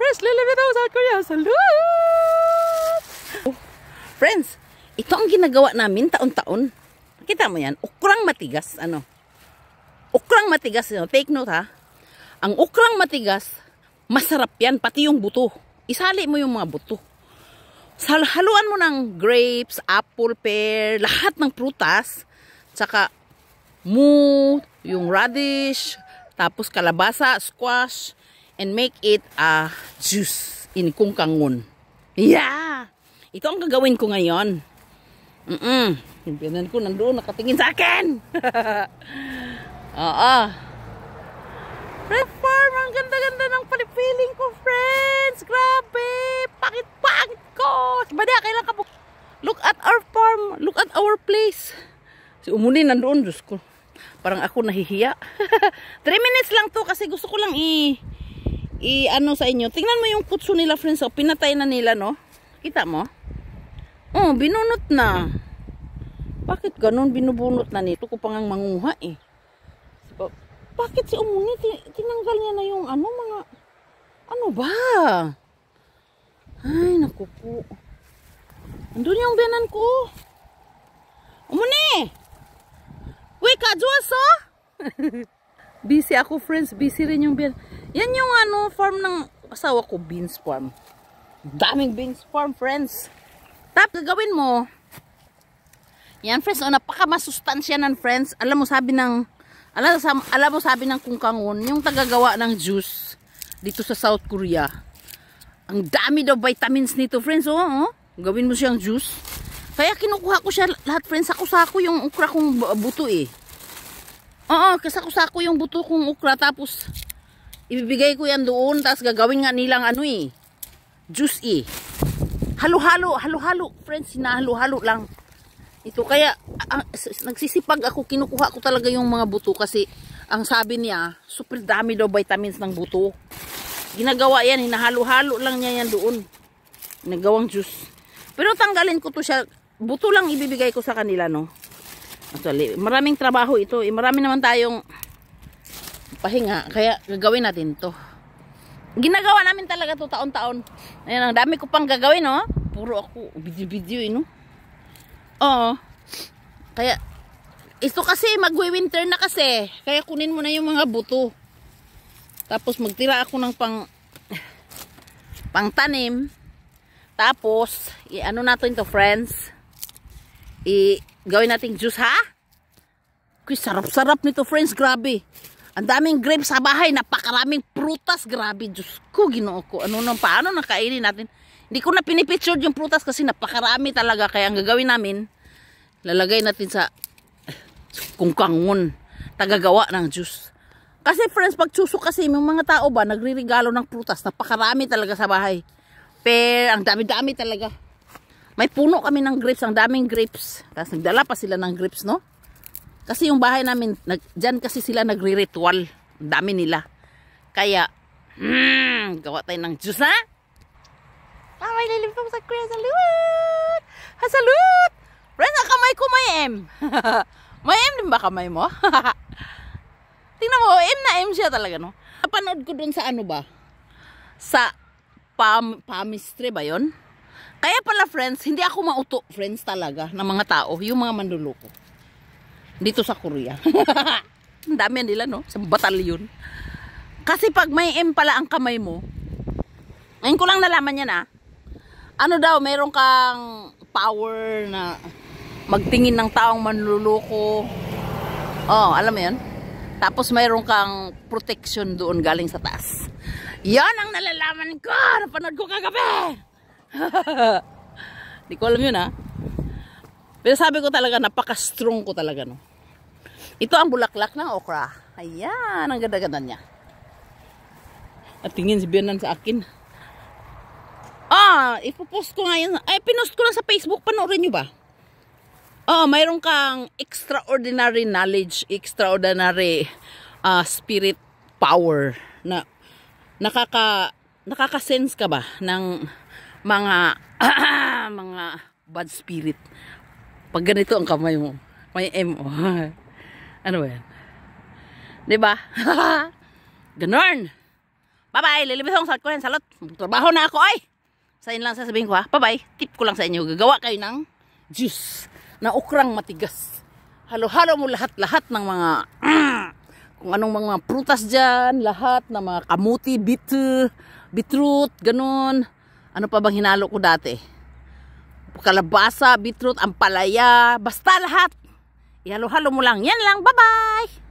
Fresh Lilibito, South Korea. Salute! Oh, friends, ito ang ginagawa namin taon-taon. Kita mo yan? Ukrang matigas. Ano? Ukrang matigas. Take note ha. Ang ukrang matigas, masarap yan. Pati yung buto. Isali mo yung mga buto. Haluan mo ng grapes, apple, pear, lahat ng prutas. Tsaka yung radish, tapos kalabasa, squash, and make it a juice in kungkangon. Yeah! Ito ang gagawin ko ngayon. Yung pinan ko nandoon, nakatingin sa akin. Oo. Red farm, ang ganda-ganda ng palipiling ko, friends. Grabe! Pakit-pakit ko! Bada, kailan ka po? Look at our farm. Look at our place. Si Umuni nandoon, Diyos ko. Parang ako nahihiya. 3 minutes lang to kasi gusto ko lang ano sa inyo. Tingnan mo yung kutso nila, friends. Oh, pinatay na nila, no? Kita mo? Oh, binunot na. Bakit ganun binubunot na nito? Ko pang manguha eh. Bakit si Umuni tinanggal niya na yung ano ba? Ay, naku po. Andun yung biyanan ko. Umuni! Uy, kajuas oh! Busy ako, friends. Busy rin yung biyan. Yan yung farm ng asawa ko, beans farm. Daming beans farm, friends. Tapos gagawin mo. Yan, friends. Napaka-masustansya ng friends. Alam mo sabi ng kungkangon, yung tagagawa ng juice dito sa South Korea. Ang dami daw vitamins nito, friends. Oh. Gawin mo siyang juice. Kaya kinukuha ko siya lahat, friends. Sako-sako yung ukra kong buto eh. Oo, kasako-sako yung buto kong ukra. Tapos, ibibigay ko yan doon. Tapos gagawin nga nilang juice eh. Halo-halo, friends. Hinahalo-halo lang. Ito kaya, nagsisipag ako, kinukuha ko talaga yung mga buto kasi ang sabi niya, super dami daw vitamins ng buto. Ginagawa yan, hinahalo-halo lang niya yan doon. Nagawang juice. Pero tanggalin ko to siya, buto lang ibibigay ko sa kanila, no? Actually, maraming trabaho ito. Marami naman tayong pahinga, kaya gagawin natin to. Ginagawa namin talaga to taon-taon. Ayan, ang dami ko pang gagawin, no? Puro ako, video, no? Oo. Kaya, ito kasi, magwi-winter na kasi. Kaya kunin mo na yung mga buto. Tapos, magtira ako ng pang-tanim. Tapos, ano natin to, friends? Gawin nating juice, ha? Kuy, sarap-sarap nito, friends. Grabe. Ang daming grapes sa bahay. Napakaraming prutas. Grabe. Diyos ko, ginoo ko. Paano nakainin natin? Hindi ko na pinipicture yung prutas kasi napakarami talaga. Kaya ang gagawin namin, lalagay natin sa kungkangon. Tagagawa ng juice. Kasi friends, pag suso kasi, yung mga tao ba, nagre-regalo ng prutas. Napakarami talaga sa bahay. Pear, ang dami-dami talaga. May puno kami ng grapes, ang daming grapes. Tapos nagdala pa sila ng grapes, no? Kasi yung bahay namin, dyan kasi sila nagre-ritual. Ang dami nila. Kaya, gawa tayo ng juice, ha? May lilipong sa Korea. Salute! Ha, salute! Friends, ang kamay ko may M. May M din ba kamay mo? Tingnan mo, M na M siya talaga, no? Napanood ko dun sa sa palmistry ba yun? Kaya pala, friends, hindi ako mauto, friends, talaga, ng mga tao, yung mga manduloko. Dito sa Korea. Ang dami nila, no? Sa batalyon. Kasi pag may M pala ang kamay mo, ngayon ko lang nalaman yan, ano daw, meron kang power na magtingin ng taong manluloko. Oh, alam mo yun? Tapos mayroon kang protection doon galing sa taas. Yan ang nalalaman ko! Napanood ko kagabi! Hindi ko alam yun, ha? Pero sabi ko talaga, napaka-strong ko talaga, no? Ito ang bulaklak ng okra. Ayan, ang ganda-ganda niya. At tingin si Bianan sa akin. Ipopost ko ngayon. Ay, pinost ko lang sa Facebook. Panoorin nyo ba? Mayroon kang extraordinary knowledge, extraordinary spirit power na nakaka-sense ka ba ng mga mga bad spirit. Pag ganito ang kamay mo, may M. Ano ba yan? 'Di ba? Ganon. Bye-bye. Lilibit akong salot ko yan. Salot. Trabaho na ako ay. Sa inyo lang sasabihin ko ha. Bye-bye. Tip ko lang sa inyo. Gagawa kayo ng juice na ukrang matigas. Halo-halo mo lahat-lahat ng mga kung anong mga prutas dyan. Lahat ng mga kamuti, beetroot, ganun. Ano pa bang hinalo ko dati? Kalabasa, beetroot, ampalaya. Basta lahat. Ihalo-halo mo lang. Yan lang. Bye-bye.